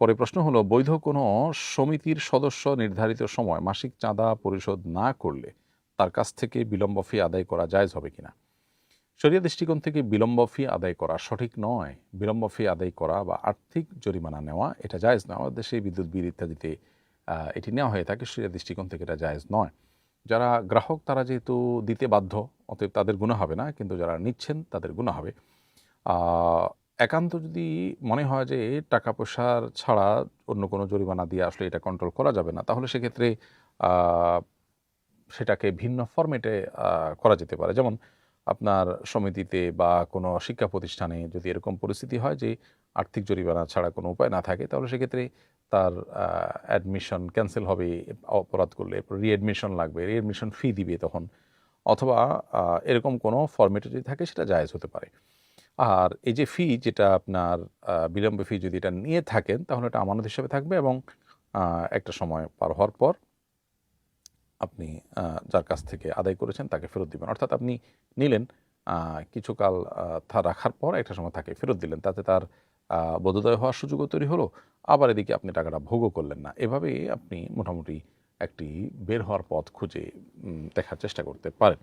পরে প্রশ্ন হলো, বৈধ কোনো সমিতির সদস্য নির্ধারিত সময় মাসিক চাঁদা পরিশোধ না করলে তার কাছ থেকে বিলম্ব ফি আদায় করা জায়েজ হবে কিনা। শরিয়া দৃষ্টিকোণ থেকে বিলম্ব ফি আদায় করা সঠিক নয়। বিলম্ব ফি আদায় করা বা আর্থিক জরিমানা নেওয়া এটা জায়েজ নয়। আমাদের দেশে বিদ্যুৎ বিল ইত্যাদিতে এটি নেওয়া হয়ে থাকে। শরিয়া দৃষ্টিকোণ থেকে এটা জায়েজ নয়। যারা গ্রাহক তারা যেহেতু দিতে বাধ্য, অতএব তাদের গুনাহ হবে না, কিন্তু যারা নিচ্ছেন তাদের গুনাহ হবে। একান্ত যদি মনে হয় যে টাকা পয়সার ছাড়া অন্য কোনো জরিমানা দিয়ে আসলে এটা কন্ট্রোল করা যাবে না, তাহলে সেক্ষেত্রে আ সেটাকে ভিন্ন ফরম্যাটে করা যেতে পারে। যেমন আপনার সমিতিতে বা কোনো শিক্ষা প্রতিষ্ঠানে যদি এরকম পরিস্থিতি হয় যে আর্থিক জরিমানা ছাড়া কোনো উপায় না থাকে, তাহলে সেক্ষেত্রে তার অ্যাডমিশন ক্যানসেল হবে অপরাধ করলে। এরপর রিঅ্যাডমিশন লাগবে, রিঅ্যাডমিশন ফি দিবে তখন। অথবা এরকম কোনো ফরম্যাটে যদি থাকে সেটা জায়েজ হতে পারে। আর এই যে ফি যেটা আপনার বিলম্ব ফি যদি এটা নিয়ে থাকেন, তাহলে এটা আমানত হিসেবে থাকবে এবং একটা সময় পার হওয়ার পর আপনি যার কাছ থেকে আদায় করেছেন তাকে ফেরত দিবেন। অর্থাৎ আপনি নিলেন, কিছুকাল তা রাখার পর একটা সময় তাকে ফেরত দিলেন। তাতে তার বোধোদয় হওয়ার সুযোগও তৈরি হলো। আবার এদিকে আপনি টাকাটা ভোগও করলেন না। এভাবেই আপনি মোটামুটি একটি বের হওয়ার পথ খুঁজে দেখার চেষ্টা করতে পারেন।